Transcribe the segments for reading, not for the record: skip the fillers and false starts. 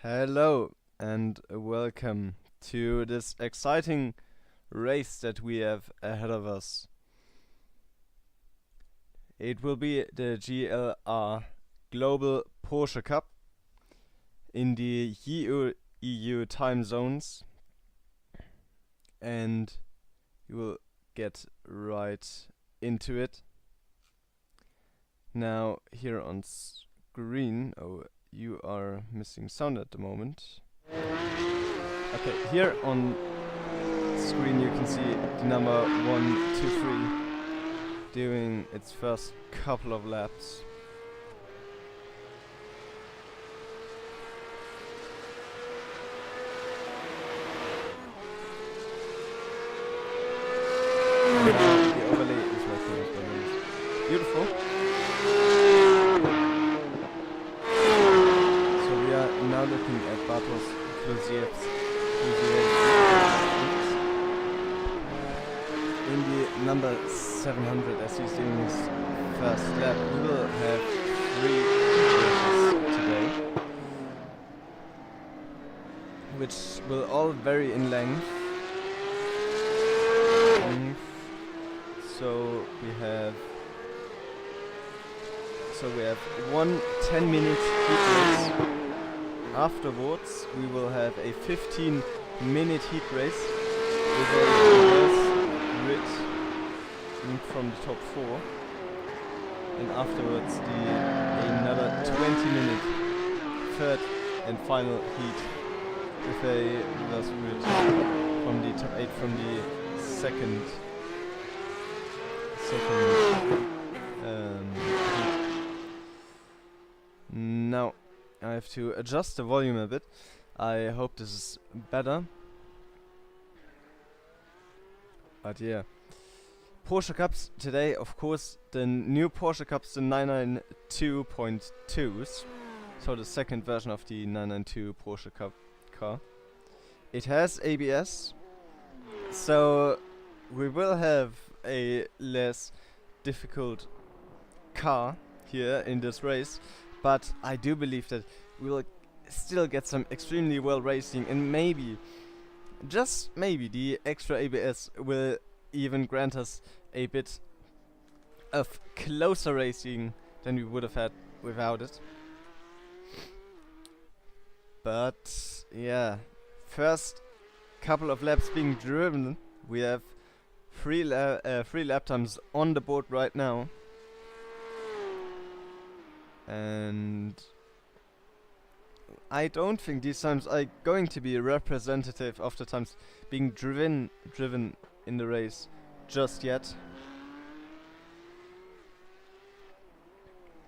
Hello and welcome to this exciting race that we have ahead of us. It will be the GRL Global Porsche Cup in the EU time zones, and you will get right into it. Now here on screen, you are missing sound at the moment. Okay, here on screen you can see the number 123 doing its first couple of laps. The overlay is working at the moment. Beautiful. Now looking at Bartosz Kluziew's in the number 700 as he's doing his first lap. We will have 3 races today. which will all vary in length. So we have one 10-minute heat race. Afterwards, we will have a 15-minute heat race with a reverse grid from the top 4. And afterwards, another 20-minute third and final heat with a reverse grid from the top 8 from the second heat. Now I have to adjust the volume a bit. I hope this is better. But yeah, Porsche Cups today, of course, the new Porsche Cups, the 992.2s, so the second version of the 992 Porsche Cup car. It has ABS, so we will have a less difficult car here in this race, but I do believe that we will still get some extremely well racing, and maybe, just maybe, the extra ABS will even grant us a bit of closer racing than we would have had without it. But yeah, first couple of laps being driven, we have three lap times on the board right now, and I don't think these times are going to be representative of the times being driven in the race just yet.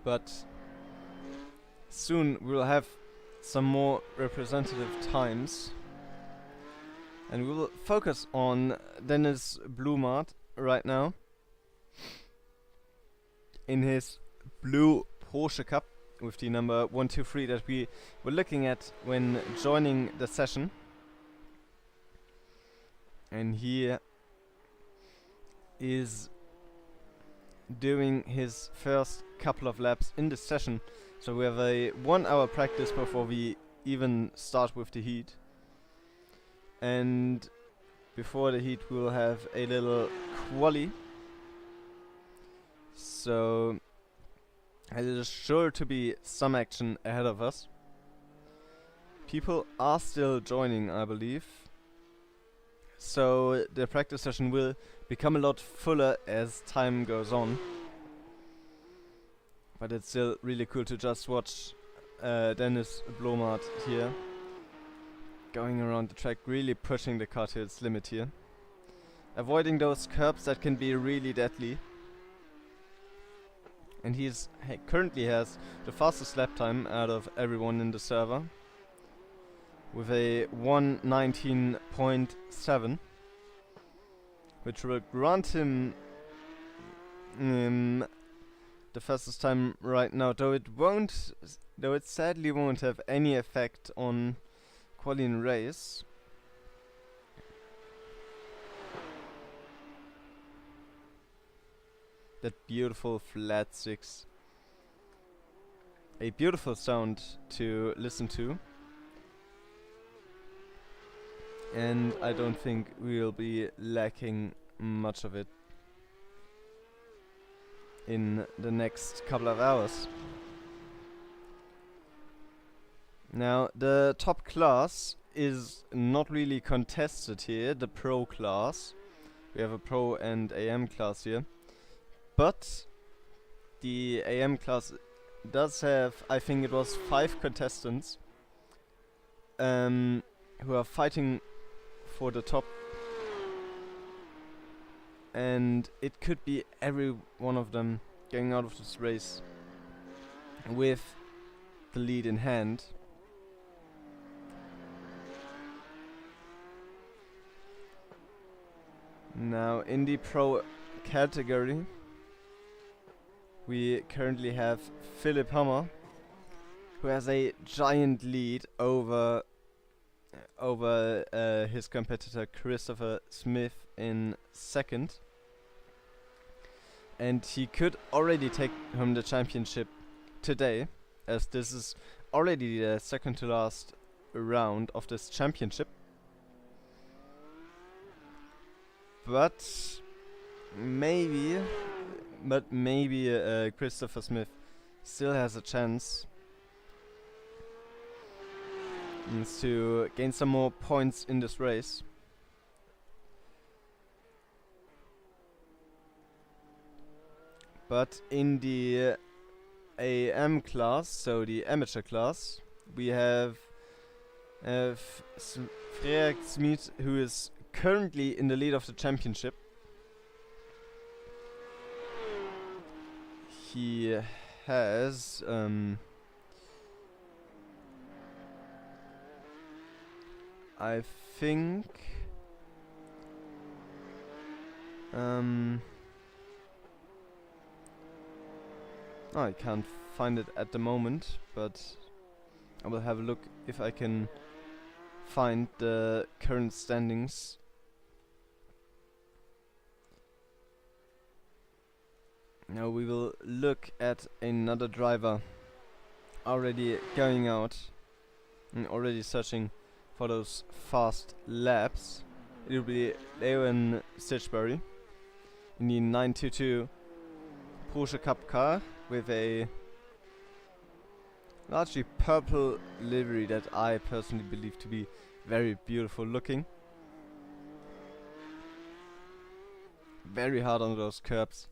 But soon we will have some more representative times, and we will focus on Dennis Blumart right now in his blue Porsche Cup with the number 123 that we were looking at when joining the session. And he is doing his first couple of laps in this session. So we have a 1 hour practice before we even start with the heat. And before the heat we will have a little quali. So it is sure to be some action ahead of us. People are still joining, I believe. So the practice session will become a lot fuller as time goes on. But it's still really cool to just watch Dennis Blumart here going around the track, really pushing the car to its limit here. Avoiding those curbs that can be really deadly. And he's currently has the fastest lap time out of everyone in the server, with a 1:19.7, which will grant him the fastest time right now. Though it sadly won't have any effect on quali and race. That beautiful flat 6. A beautiful sound to listen to. And I don't think we'll be lacking much of it in the next couple of hours. Now, the top class is not really contested here, the pro class. We have a pro and AM class here. But the AM class does have, I think it was 5 contestants who are fighting for the top. And it could be every one of them getting out of this race with the lead in hand. Now, in the pro category, we currently have Philip Hammer, who has a giant lead over his competitor Christopher Smith in second. And he could already take home the championship today, as this is already the second to last round of this championship. But maybe Christopher Smith still has a chance to gain some more points in this race. But in the AM class, so the amateur class, we have Frederik Smith, who is currently in the lead of the championship. He has I think I can't find it at the moment, but I will have a look if I can find the current standings. Now we will look at another driver already going out and already searching for those fast laps. It will be Leon Stitchbury in the 922 Porsche Cup car with a largely purple livery that I personally believe to be very beautiful looking. Very hard on those curbs.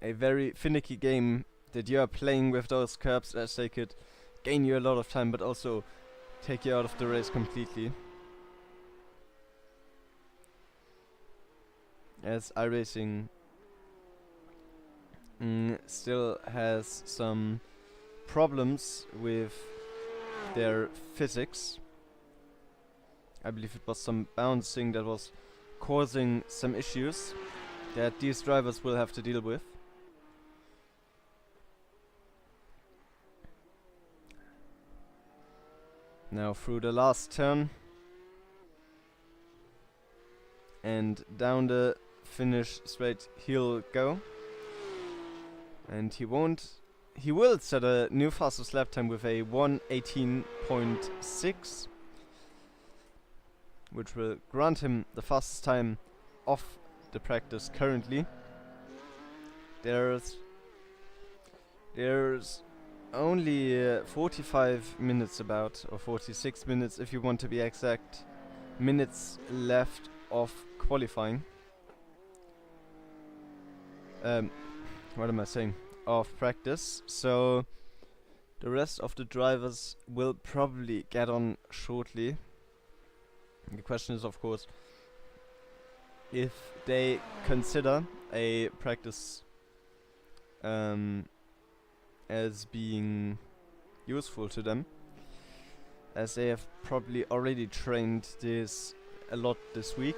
A very finicky game that you are playing with those curbs, as they could gain you a lot of time but also take you out of the race completely. As iRacing still has some problems with their physics. I believe it was some bouncing that was causing some issues that these drivers will have to deal with. Now through the last turn and down the finish straight he'll go. And he will set a new fastest lap time with a 1:18.6, which will grant him the fastest time of the practice currently. There's only 45 minutes about, or 46 minutes if you want to be exact, minutes left of qualifying. What am I saying? Of practice. So the rest of the drivers will probably get on shortly. The question is, of course, if they consider a practice as being useful to them, as they have probably already trained this a lot this week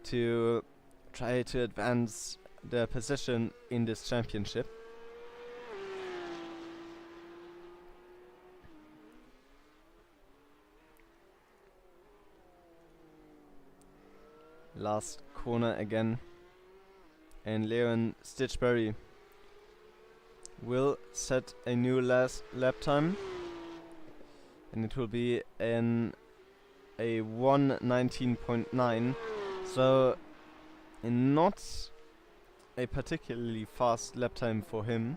to try to advance their position in this championship. Last corner again, and Leon Stitchbury will set a new last lap time, and it will be a 1:19.9, so not a particularly fast lap time for him.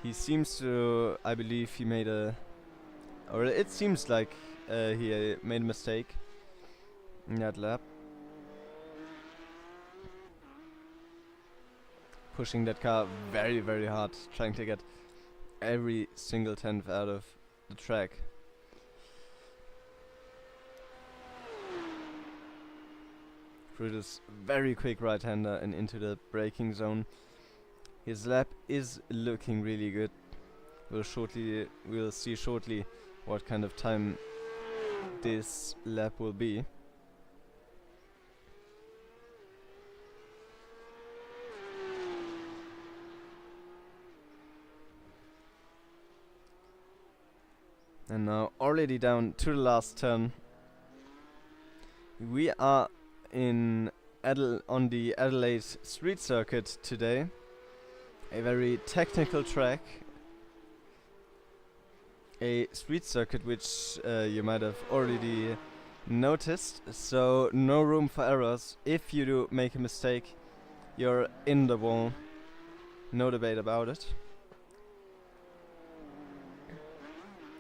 He seems to, I believe he made a, or it seems like he made a mistake in that lap. Pushing that car very, very hard, trying to get every single tenth out of the track. Through this very quick right-hander and into the braking zone. His lap is looking really good. We'll see shortly what kind of time this lap will be. And now already down to the last turn. We are in on the Adelaide Street Circuit today. A very technical track. A street circuit which you might have already noticed, so no room for errors. If you do make a mistake, you're in the wall. No debate about it.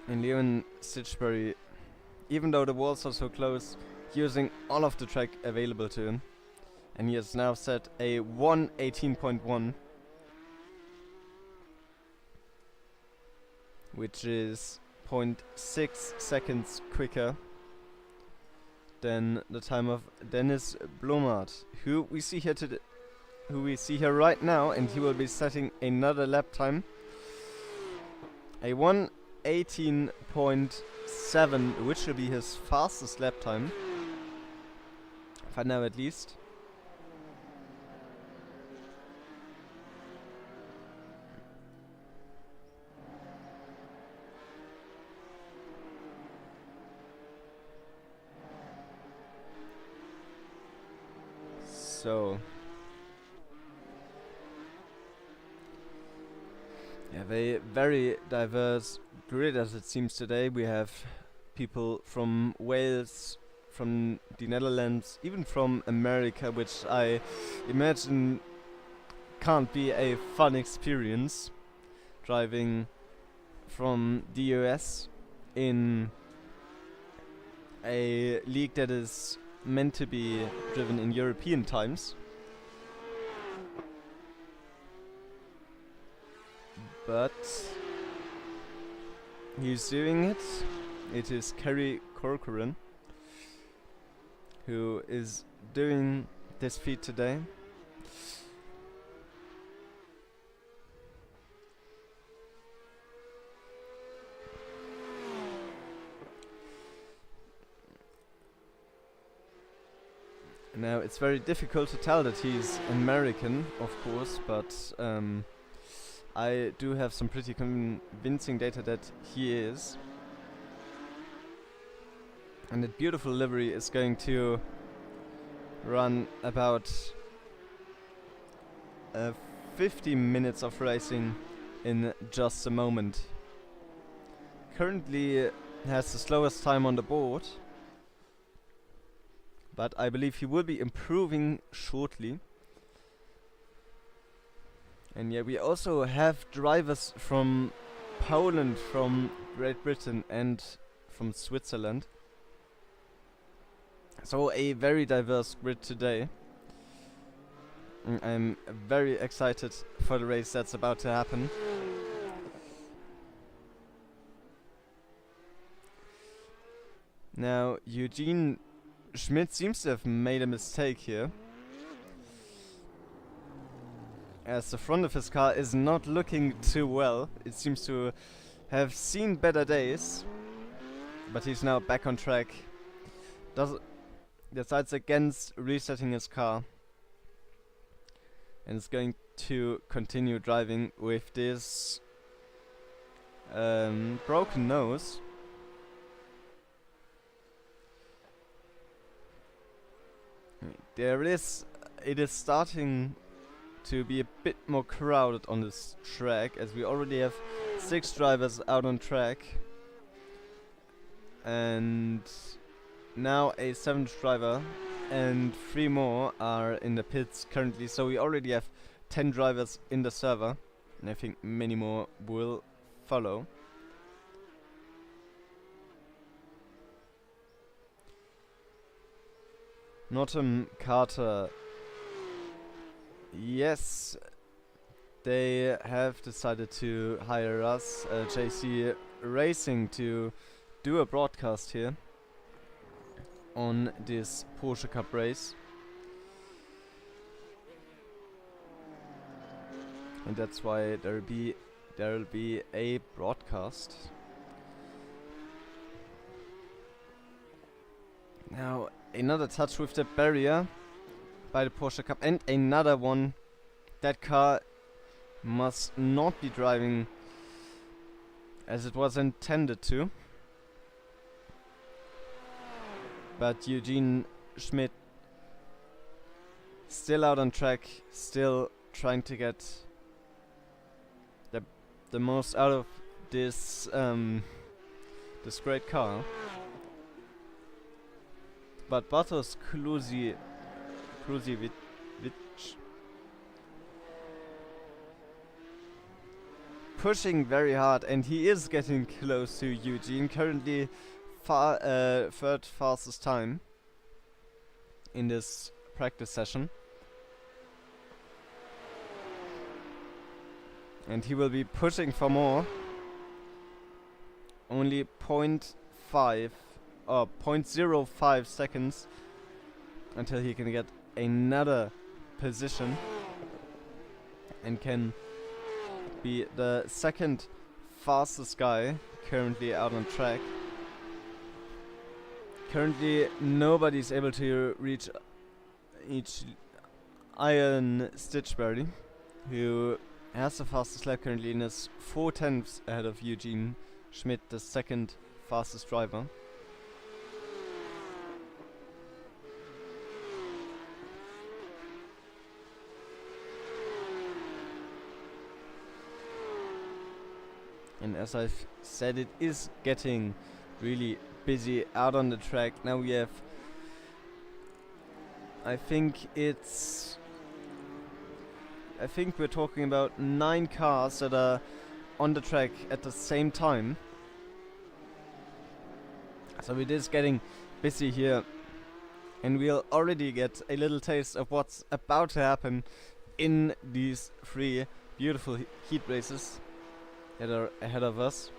And Leon Stitchbury, even though the walls are so close, using all of the track available to him. And he has now set a 1:18.1, which is 0.6 seconds quicker than the time of Dennis Blommaert, who we see here right now, and he will be setting another lap time. A 1:18.7, which will be his fastest lap time for now at least. So we have a very diverse grid as it seems today. We have people from Wales, from the Netherlands, even from America, which I imagine can't be a fun experience, driving from the US in a league that is meant to be driven in European times. But he's doing it. It is Kerry Corcoran who is doing this feat today. Now, it's very difficult to tell that he's American, of course, but I do have some pretty convincing data that he is. And that beautiful livery is going to run about 50 minutes of racing in just a moment. Currently has the slowest time on the board, but I believe he will be improving shortly. And yeah, we also have drivers from Poland, from Great Britain and from Switzerland. So a very diverse grid today. I'm very excited for the race that's about to happen. Now, Eugene Schmidt seems to have made a mistake here, as the front of his car is not looking too well. It seems to have seen better days, but he's now back on track. Decides against resetting his car, and is going to continue driving with this broken nose. It is starting to be a bit more crowded on this track, as we already have 6 drivers out on track, and now a 7th driver, and 3 more are in the pits currently. So we already have 10 drivers in the server, and I think many more will follow. Nottingham Carter. Yes, they have decided to hire us, JC Racing, to do a broadcast here on this Porsche Cup race. And that's why there'll be a broadcast. Now, another touch with the barrier by the Porsche Cup, and another one. That car must not be driving as it was intended to. But Eugene Schmidt still out on track, still trying to get the most out of this this great car. But Bartosz Kluziewicz pushing very hard, and he is getting close to Eugene. Currently third fastest time in this practice session. And he will be pushing for more. Only 0.05 seconds until he can get another position and can be the second fastest guy currently out on track. Currently nobody's able to reach Ian Stitchberry, who has the fastest lap currently and is 4/10 ahead of Eugene Schmidt, the second fastest driver. And as I've said, it is getting really busy out on the track. Now we have, I think we're talking about 9 cars that are on the track at the same time. So it is getting busy here. And we'll already get a little taste of what's about to happen in these 3 beautiful heat races that are ahead of us.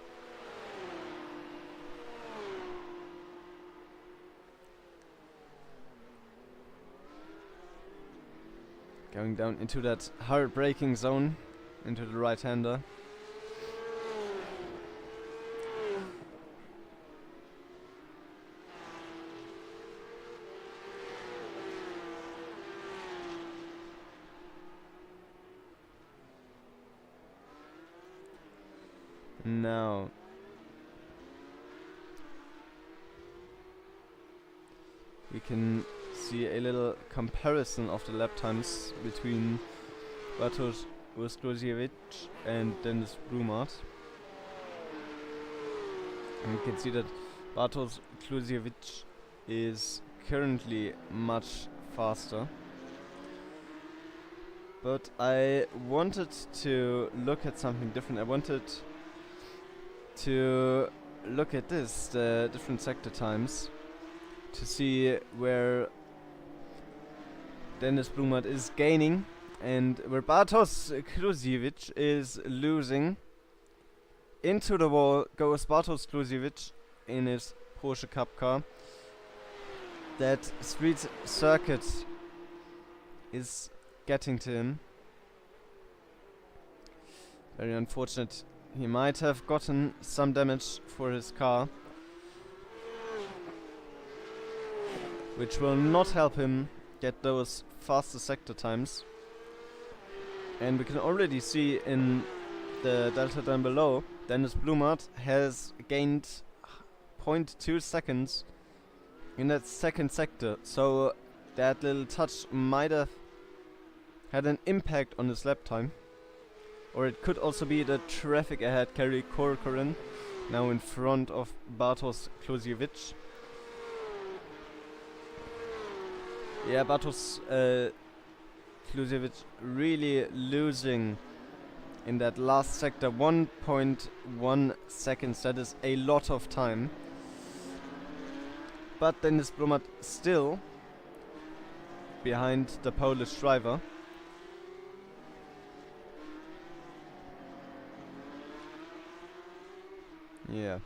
Going down into that hard braking zone, into the right-hander. Now, we can see a little comparison of the lap times between Bartosz Kluziewicz and Dennis Blumart. And you can see that Bartosz Kluziewicz is currently much faster. But I wanted to look at something different. I wanted to look at the different sector times, to see where Dennis Blumart is gaining and where Bartosz Kluziewicz is losing. Into the wall goes Bartosz Kluziewicz in his Porsche Cup car. That street circuit is getting to him. Very unfortunate. He might have gotten some damage for his car, which will not help him get those faster sector times. And we can already see in the delta down below, Dennis Blumart has gained 0.2 seconds in that second sector. So that little touch might have had an impact on his lap time. Or it could also be the traffic ahead, Kerry Corcoran, now in front of Bartosz Kluziewicz. Yeah, Bartosz Kluziewicz really losing in that last sector. 1.1 seconds, that is a lot of time. But Dennis Blumart still behind the Polish driver. Yeah.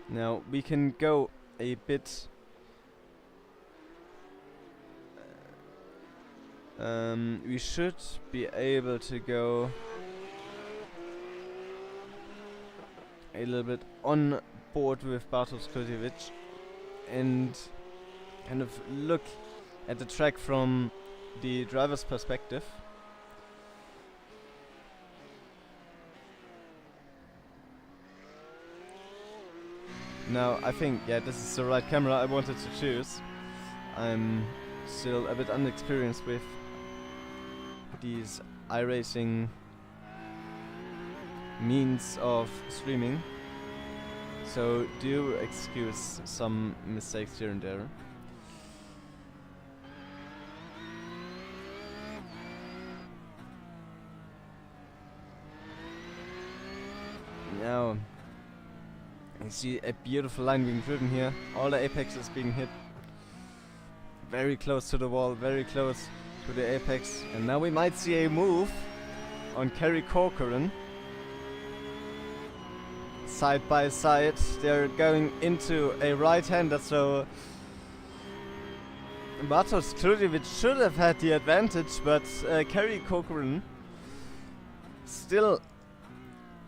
Now we can go a bit we should be able to go a little bit on board with Bartosz Kluziewicz and kind of look at the track from the driver's perspective. Now I think, yeah, this is the right camera I wanted to choose. I'm still a bit unexperienced with these iRacing means of streaming, so do excuse some mistakes here and there. Now you see a beautiful line being driven here. All the apexes being hit very close to the wall, very close to the apex. And now we might see a move on Kerry Corcoran. Side by side, they're going into a right-hander, so Bartosz Klusiewicz should have had the advantage, but Kerry Corcoran still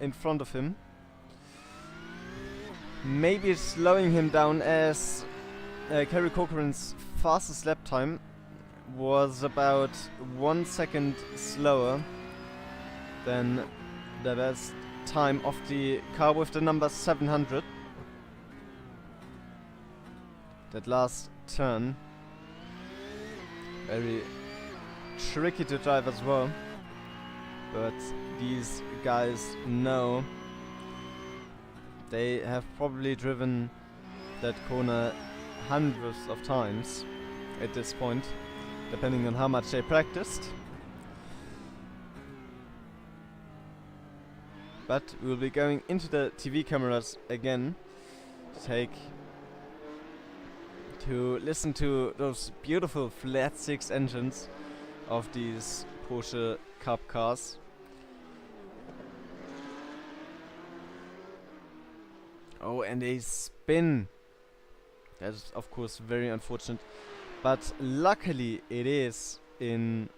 in front of him. Maybe slowing him down, as Kerry Corcoran's fastest lap time was about 1 second slower than the best time of the car with the number 700. That last turn, very tricky to drive as well, but these guys know. They have probably driven that corner hundreds of times at this point, depending on how much they practiced. But we'll be going into the TV cameras again to listen to those beautiful flat six engines of these Porsche Cup cars. Oh, and a spin. That is of course very unfortunate, but luckily it is in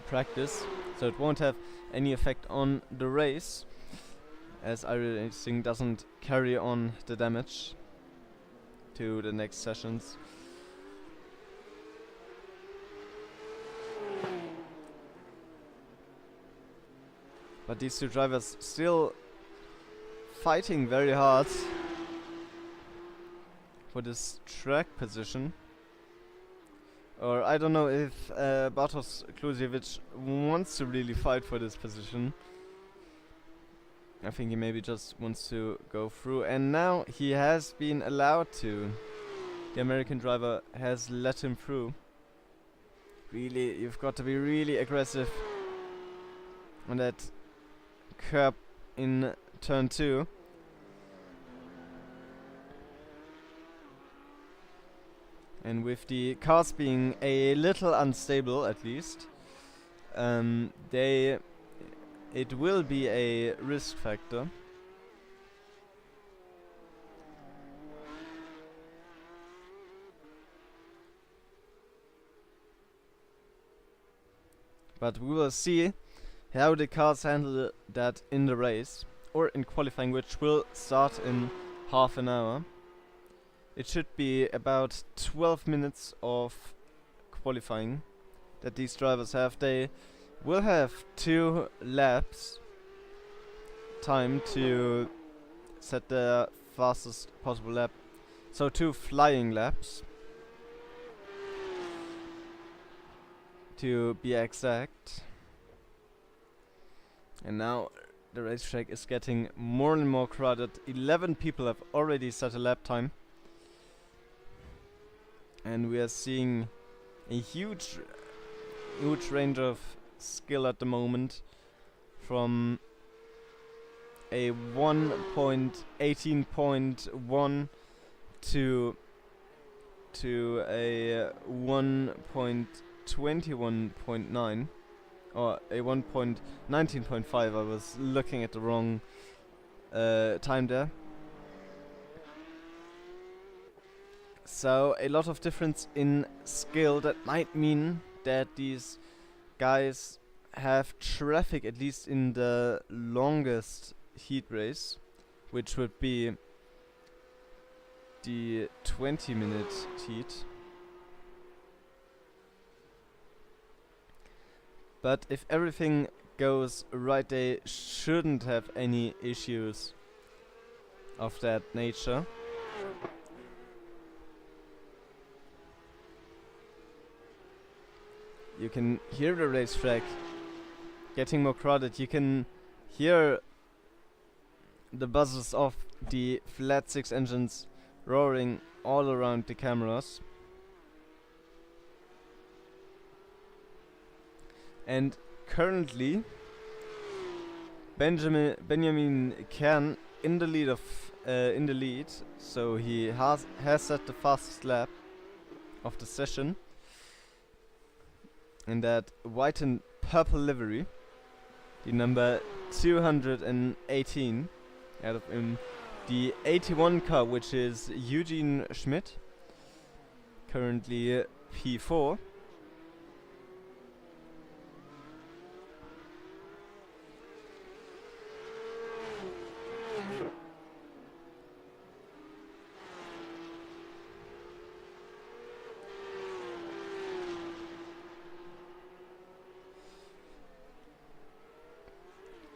practice, so it won't have any effect on the race, as iRacing doesn't carry on the damage to the next sessions. But these two drivers still fighting very hard for this track position. Or I don't know if Bartosz Klusiewicz wants to really fight for this position. I think he maybe just wants to go through, and now he has been allowed to. The American driver has let him through. Really, you've got to be really aggressive on that curb in turn 2. And with the cars being a little unstable, at least, it will be a risk factor. But we will see how the cars handle that in the race, or in qualifying, which will start in half an hour. It should be about 12 minutes of qualifying that these drivers have. They will have 2 laps time to set the fastest possible lap. So 2 flying laps, to be exact. And now the racetrack is getting more and more crowded. 11 people have already set a lap time. And we are seeing a huge range of skill at the moment, from a 1.18.1 to a 1.21.9, or a 1.19.5. I was looking at the wrong time there. So a lot of difference in skill. That might mean that these guys have traffic, at least in the longest heat race, which would be the 20-minute heat. But if everything goes right, they shouldn't have any issues of that nature. You can hear the racetrack getting more crowded. You can hear the buzzes of the flat six engines roaring all around the cameras. And currently Benjamin Kern in the lead, so he has set the fastest lap of the session in that white and purple livery, the number 218 out of the 81 car, which is Eugene Schmidt, currently P4.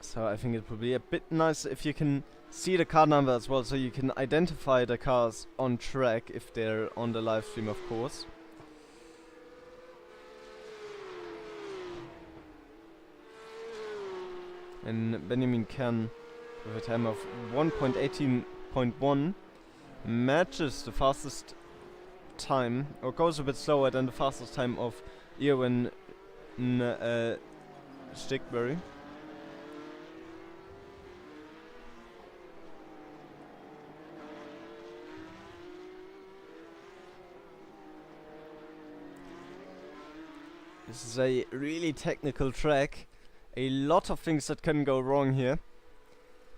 So I think it would be a bit nice if you can see the car number as well, so you can identify the cars on track if they're on the live stream, of course. And Benjamin Kern with a time of 1.18.1 matches the fastest time, or goes a bit slower than the fastest time of Irwin Stickbury. This is a really technical track. A lot of things that can go wrong here.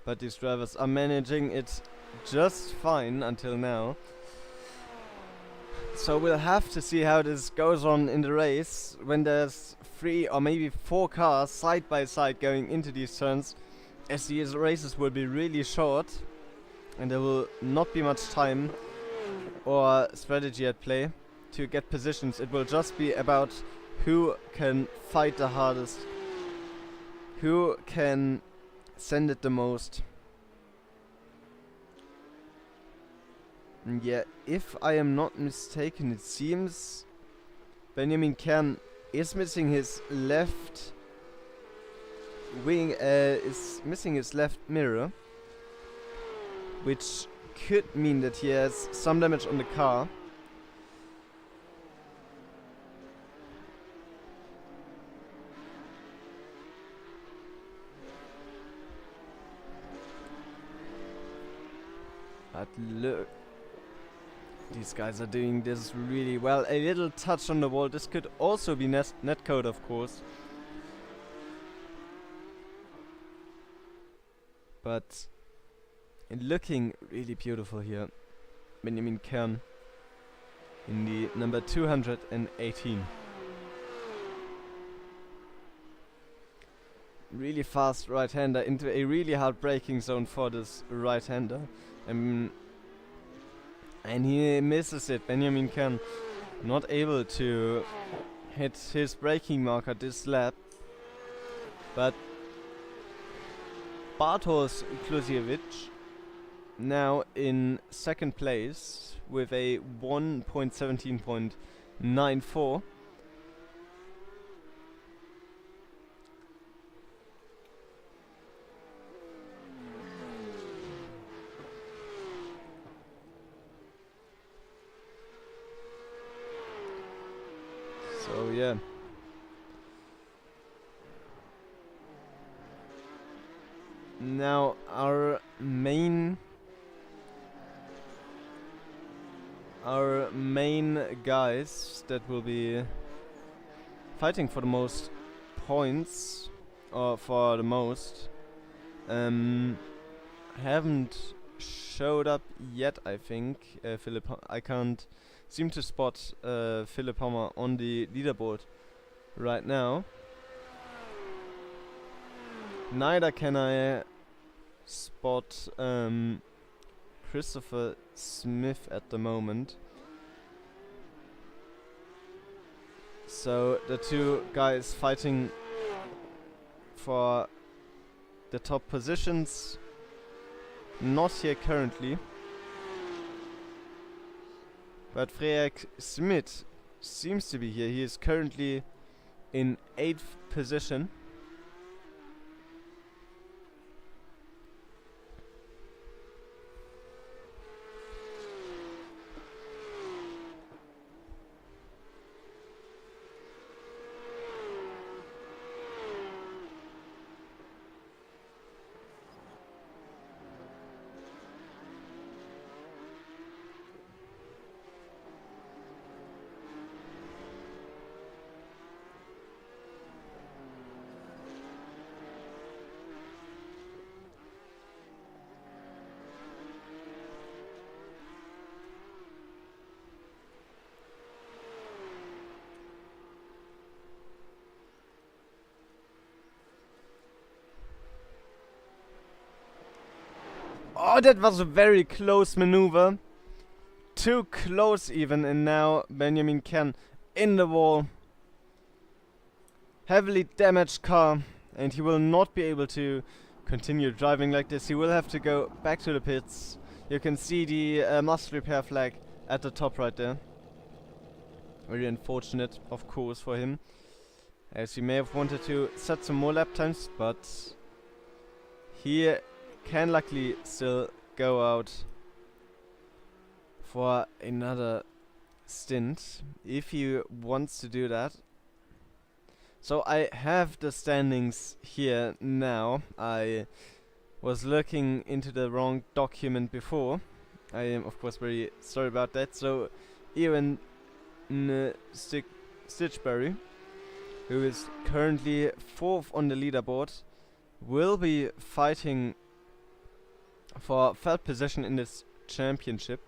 But these drivers are managing it just fine until now. So we'll have to see how this goes on in the race when there's 3 or maybe 4 cars side by side going into these turns, as these races will be really short and there will not be much time or strategy at play to get positions. It will just be about who can fight the hardest, who can send it the most. And yeah, if I am not mistaken, it seems Benjamin Kern is missing his left wing, is missing his left mirror, which could mean that he has some damage on the car. But look, these guys are doing this really well. A little touch on the wall. This could also be netcode, of course. But looking really beautiful here. Benjamin Kern in the number 218. Really fast right-hander into a really hard braking zone for this right-hander. And he misses it. Benjamin Kern not able to hit his braking marker this lap. But Bartosz Klusiewicz now in second place with a 1.17.94. So yeah. Now our main guys that will be fighting for the most points, or for the most, haven't showed up yet, I think. I can't seem to spot Philip Hommer on the leaderboard right now. Neither can I spot Christopher Smith at the moment. So the two guys fighting for the top positions not here currently. But Frederik Smith seems to be here. He is currently in 8th position. Oh, that was a very close maneuver. Too close even, and now Benjamin Kern in the wall. Heavily damaged car, and he will not be able to continue driving like this. He will have to go back to the pits. You can see the must repair flag at the top right there. Very unfortunate, of course, for him, as he may have wanted to set some more lap times, but he can luckily still go out for another stint if he wants to do that. So I have the standings here now. I was looking into the wrong document before. I am of course very sorry about that. So Ewan Stitchberry, who is currently 4th on the leaderboard, will be fighting for 3rd position in this championship.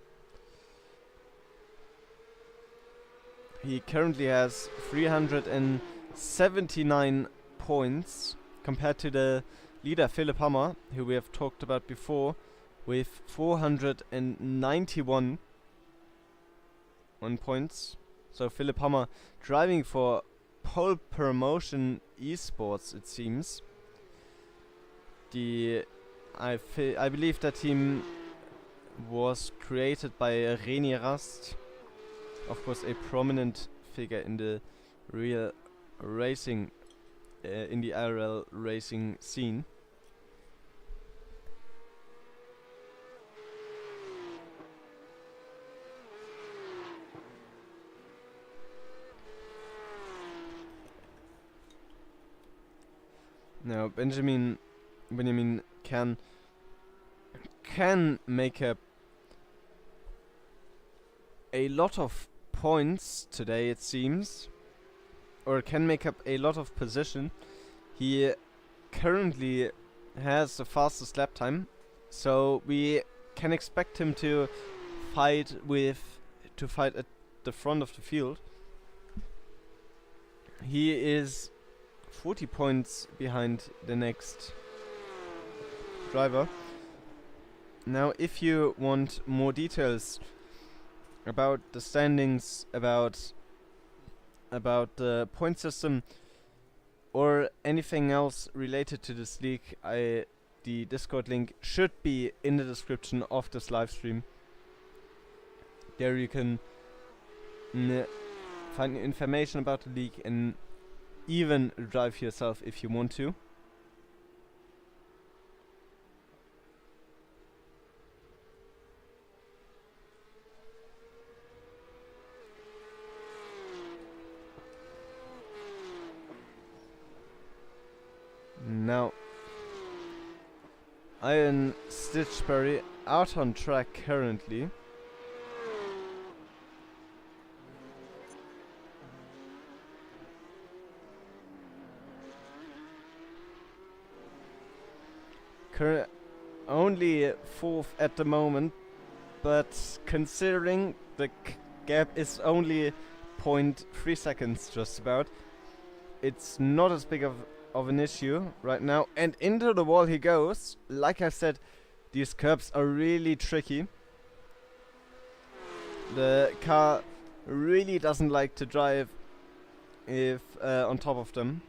He currently has 379 points compared to the leader Philip Hammer, who we have talked about before, with 491 points. So Philip Hammer driving for Pole Promotion Esports, it seems. I believe that team was created by René Rast, of course a prominent figure in the real racing, in the RL racing scene. Now Benjamin can make up a lot of points today, it seems, or can make up a lot of position. He currently has the fastest lap time, so we can expect him to fight at the front of the field. He is 40 points behind the next driver. Now, if you want more details about the standings, about the point system, or anything else related to this league, the Discord link should be in the description of this live stream. There you can find information about the league and even drive yourself if you want to. Now, Iron Stitchberry out on track currently. Only 4th at the moment, but considering the gap is only 0.3 seconds just about, it's not as big of an issue right now. And into the wall he goes. Like I said, these curbs are really tricky. The car really doesn't like to drive if on top of them.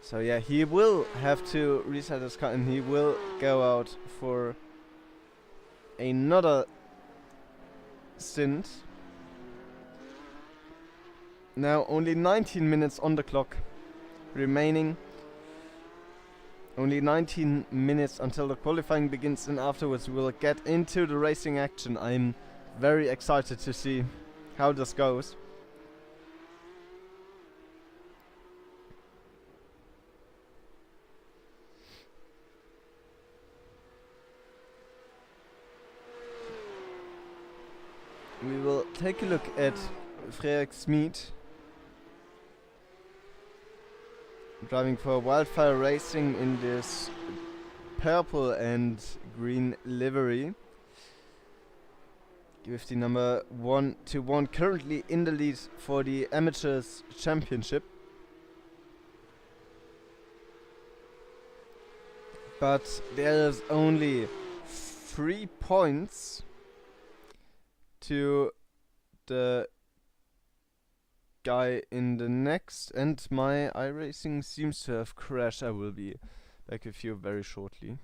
So yeah, he will have to reset his car and he will go out for another stint. Now only 19 minutes on the clock remaining. Only 19 minutes until the qualifying begins, and afterwards we will get into the racing action. I'm very excited to see how this goes. We will take a look at Frederik Smid driving for Wildfire Racing in this purple and green livery with the number 121, currently in the lead for the Amateurs Championship. But there is only 3 points to the guy in the next, and my iRacing seems to have crashed. I will be back with you very shortly.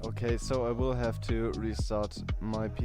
Okay, so I will have to restart my PC.